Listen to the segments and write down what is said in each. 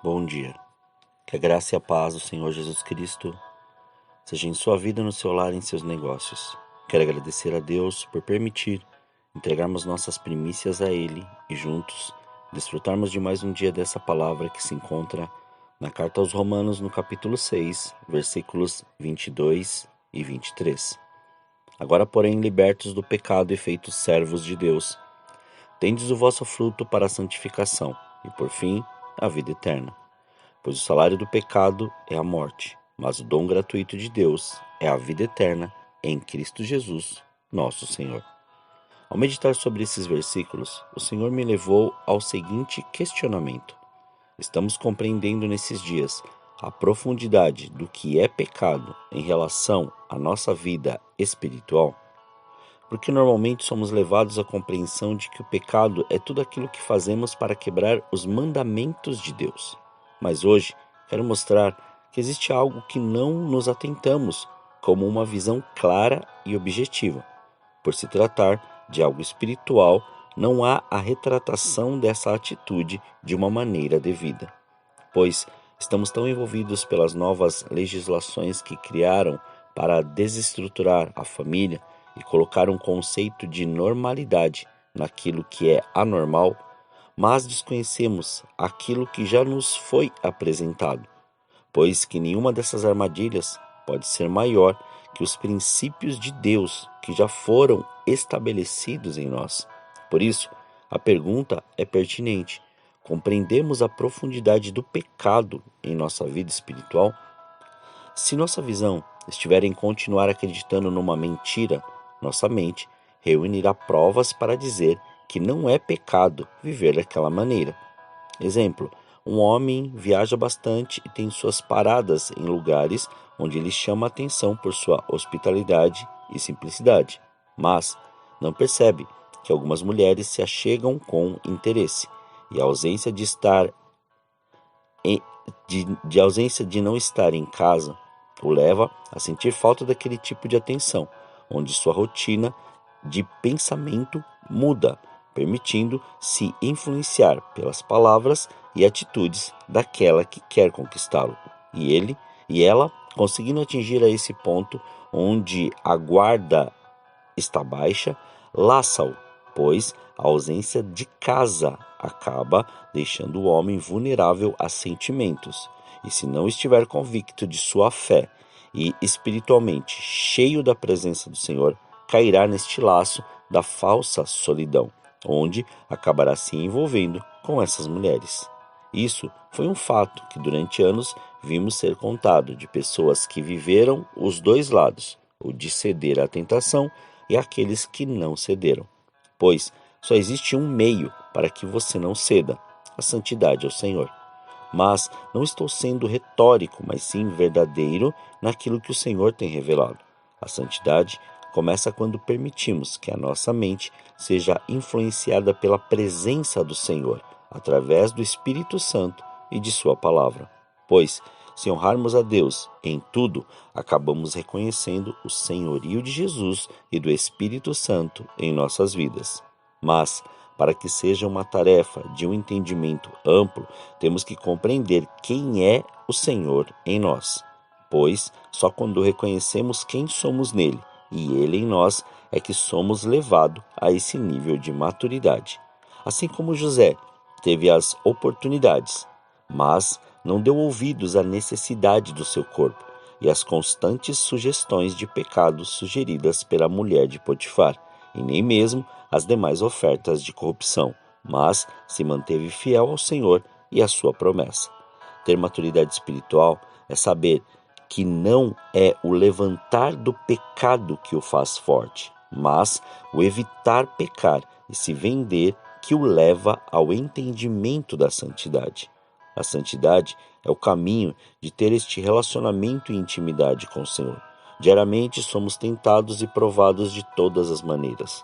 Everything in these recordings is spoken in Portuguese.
Bom dia. Que a graça e a paz do Senhor Jesus Cristo seja em sua vida, no seu lar e em seus negócios. Quero agradecer a Deus por permitir entregarmos nossas primícias a Ele e juntos desfrutarmos de mais um dia dessa palavra que se encontra na carta aos Romanos, no capítulo 6, versículos 22 e 23. Agora, porém, libertos do pecado e feitos servos de Deus, tendes o vosso fruto para a santificação e, por fim, a vida eterna. Pois o salário do pecado é a morte, mas o dom gratuito de Deus é a vida eterna em Cristo Jesus, nosso Senhor. Ao meditar sobre esses versículos, o Senhor me levou ao seguinte questionamento: estamos compreendendo nesses dias a profundidade do que é pecado em relação à nossa vida espiritual? Porque normalmente somos levados à compreensão de que o pecado é tudo aquilo que fazemos para quebrar os mandamentos de Deus. Mas hoje quero mostrar que existe algo que não nos atentamos como uma visão clara e objetiva. Por se tratar de algo espiritual, não há a retratação dessa atitude de uma maneira devida, pois estamos tão envolvidos pelas novas legislações que criaram para desestruturar a família e colocar um conceito de normalidade naquilo que é anormal, mas desconhecemos aquilo que já nos foi apresentado, pois que nenhuma dessas armadilhas pode ser maior que os princípios de Deus que já foram estabelecidos em nós. Por isso, a pergunta é pertinente: compreendemos a profundidade do pecado em nossa vida espiritual? Se nossa visão estiver em continuar acreditando numa mentira, nossa mente reunirá provas para dizer que não é pecado viver daquela maneira. Exemplo: um homem viaja bastante e tem suas paradas em lugares onde ele chama a atenção por sua hospitalidade e simplicidade, mas não percebe que algumas mulheres se achegam com interesse, e a ausência de não estar em casa o leva a sentir falta daquele tipo de atenção, onde sua rotina de pensamento muda, permitindo-se influenciar pelas palavras e atitudes daquela que quer conquistá-lo. E ele e ela, conseguindo atingir a esse ponto onde a guarda está baixa, laça-o, pois a ausência de casa acaba deixando o homem vulnerável a sentimentos. E se não estiver convicto de sua fé e espiritualmente cheio da presença do Senhor, cairá neste laço da falsa solidão, onde acabará se envolvendo com essas mulheres. Isso foi um fato que durante anos vimos ser contado de pessoas que viveram os dois lados, o de ceder à tentação e aqueles que não cederam. Pois só existe um meio para que você não ceda: a santidade ao Senhor. Mas não estou sendo retórico, mas sim verdadeiro naquilo que o Senhor tem revelado. A santidade começa quando permitimos que a nossa mente seja influenciada pela presença do Senhor, através do Espírito Santo e de sua palavra. Pois, se honrarmos a Deus em tudo, acabamos reconhecendo o senhorio de Jesus e do Espírito Santo em nossas vidas. Mas, para que seja uma tarefa de um entendimento amplo, temos que compreender quem é o Senhor em nós. Pois só quando reconhecemos quem somos nele e ele em nós é que somos levados a esse nível de maturidade. Assim como José teve as oportunidades, mas não deu ouvidos à necessidade do seu corpo e às constantes sugestões de pecados sugeridas pela mulher de Potifar, e nem mesmo as demais ofertas de corrupção, mas se manteve fiel ao Senhor e à sua promessa. Ter maturidade espiritual é saber que não é o levantar do pecado que o faz forte, mas o evitar pecar e se vender que o leva ao entendimento da santidade. A santidade é o caminho de ter este relacionamento e intimidade com o Senhor. Diariamente somos tentados e provados de todas as maneiras,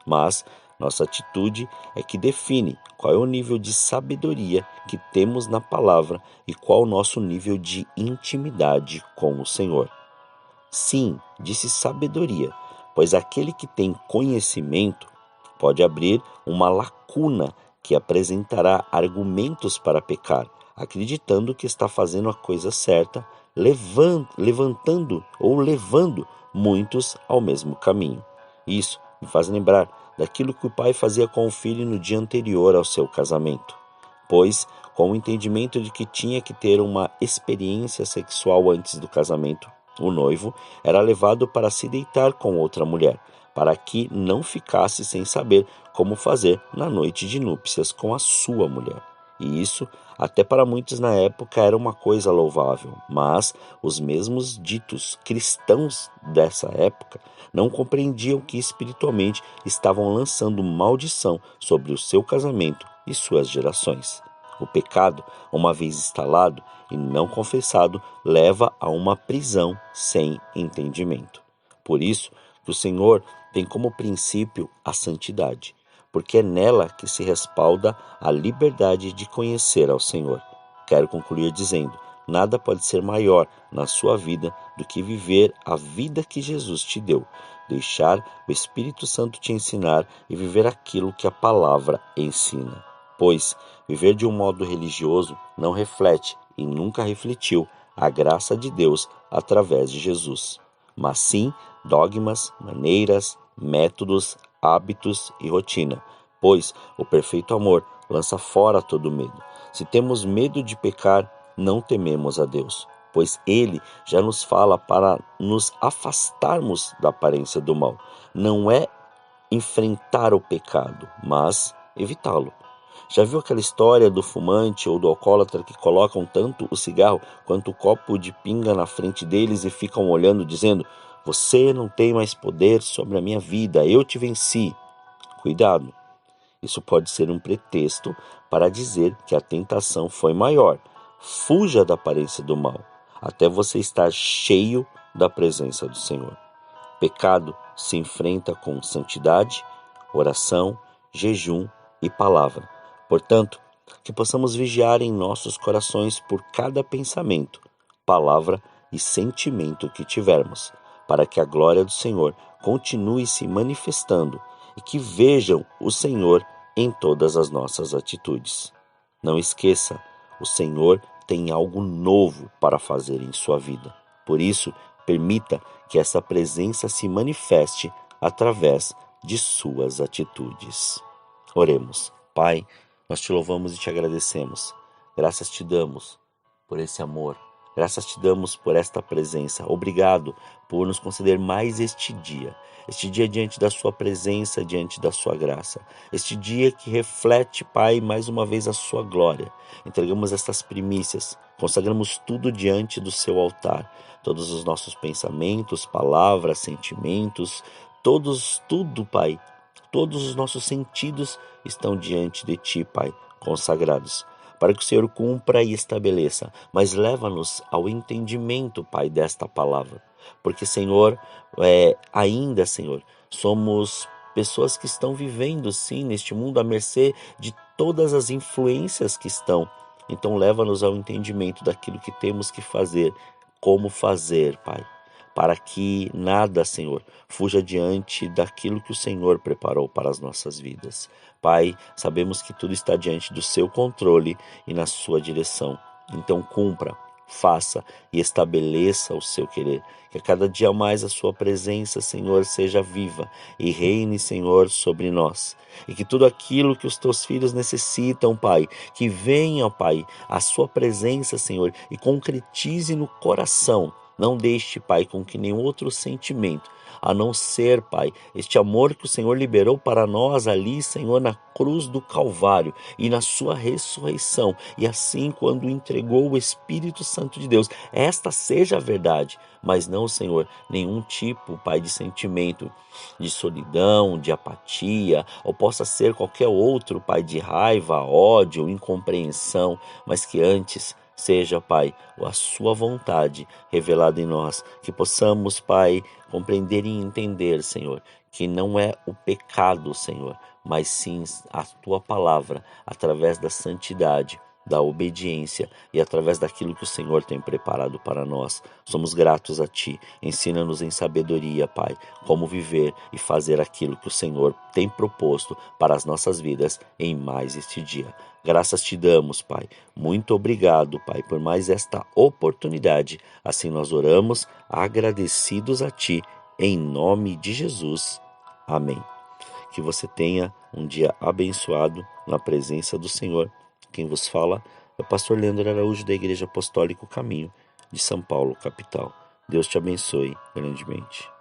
mas nossa atitude é que define qual é o nível de sabedoria que temos na palavra e qual o nosso nível de intimidade com o Senhor. Sim, disse sabedoria, pois aquele que tem conhecimento pode abrir uma lacuna que apresentará argumentos para pecar, acreditando que está fazendo a coisa certa, levando muitos ao mesmo caminho. Isso me faz lembrar daquilo que o pai fazia com o filho no dia anterior ao seu casamento, pois, com o entendimento de que tinha que ter uma experiência sexual antes do casamento, o noivo era levado para se deitar com outra mulher, para que não ficasse sem saber como fazer na noite de núpcias com a sua mulher. E isso, até para muitos na época, era uma coisa louvável, mas os mesmos ditos cristãos dessa época não compreendiam que espiritualmente estavam lançando maldição sobre o seu casamento e suas gerações. O pecado, uma vez instalado e não confessado, leva a uma prisão sem entendimento. Por isso que o Senhor tem como princípio a santidade, porque é nela que se respalda a liberdade de conhecer ao Senhor. Quero concluir dizendo: nada pode ser maior na sua vida do que viver a vida que Jesus te deu, deixar o Espírito Santo te ensinar e viver aquilo que a palavra ensina. Pois viver de um modo religioso não reflete e nunca refletiu a graça de Deus através de Jesus, mas sim dogmas, maneiras, métodos, hábitos e rotina, pois o perfeito amor lança fora todo medo. Se temos medo de pecar, não tememos a Deus, pois Ele já nos fala para nos afastarmos da aparência do mal. Não é enfrentar o pecado, mas evitá-lo. Já viu aquela história do fumante ou do alcoólatra que colocam tanto o cigarro quanto o copo de pinga na frente deles e ficam olhando dizendo: "Você não tem mais poder sobre a minha vida, eu te venci"? Cuidado, isso pode ser um pretexto para dizer que a tentação foi maior. Fuja da aparência do mal, até você estar cheio da presença do Senhor. Pecado se enfrenta com santidade, oração, jejum e palavra. Portanto, que possamos vigiar em nossos corações por cada pensamento, palavra e sentimento que tivermos, para que a glória do Senhor continue se manifestando e que vejam o Senhor em todas as nossas atitudes. Não esqueça, o Senhor tem algo novo para fazer em sua vida. Por isso, permita que essa presença se manifeste através de suas atitudes. Oremos. Pai, nós te louvamos e te agradecemos. Graças te damos por esse amor. Graças te damos por esta presença. Obrigado por nos conceder mais este dia diante da sua presença, diante da sua graça. Este dia que reflete, Pai, mais uma vez a sua glória. Entregamos estas primícias, consagramos tudo diante do seu altar. Todos os nossos pensamentos, palavras, sentimentos, tudo, Pai. Todos os nossos sentidos estão diante de Ti, Pai, consagrados, para que o Senhor cumpra e estabeleça, mas leva-nos ao entendimento, Pai, desta palavra, porque, Senhor, ainda, Senhor, somos pessoas que estão vivendo, sim, neste mundo à mercê de todas as influências que estão. Então, leva-nos ao entendimento daquilo que temos que fazer, como fazer, Pai, para que nada, Senhor, fuja diante daquilo que o Senhor preparou para as nossas vidas. Pai, sabemos que tudo está diante do seu controle e na sua direção. Então cumpra, faça e estabeleça o seu querer. Que a cada dia mais a sua presença, Senhor, seja viva e reine, Senhor, sobre nós. E que tudo aquilo que os teus filhos necessitam, Pai, que venha, Pai, a sua presença, Senhor, e concretize no coração. Não deixe, Pai, com que nenhum outro sentimento, a não ser, Pai, este amor que o Senhor liberou para nós ali, Senhor, na cruz do Calvário e na sua ressurreição. E assim, quando entregou o Espírito Santo de Deus, esta seja a verdade, mas não, Senhor, nenhum tipo, Pai, de sentimento de solidão, de apatia, ou possa ser qualquer outro, Pai, de raiva, ódio, incompreensão, mas que antes seja, Pai, a sua vontade revelada em nós, que possamos, Pai, compreender e entender, Senhor, que não é o pecado, Senhor, mas sim a tua palavra, através da santidade, da obediência e através daquilo que o Senhor tem preparado para nós. Somos gratos a Ti. Ensina-nos em sabedoria, Pai, como viver e fazer aquilo que o Senhor tem proposto para as nossas vidas em mais este dia. Graças te damos, Pai. Muito obrigado, Pai, por mais esta oportunidade. Assim nós oramos, agradecidos a Ti, em nome de Jesus. Amém. Que você tenha um dia abençoado na presença do Senhor. Quem vos fala é o pastor Leandro Araújo, da Igreja Apostólica Caminho de São Paulo, capital. Deus te abençoe grandemente.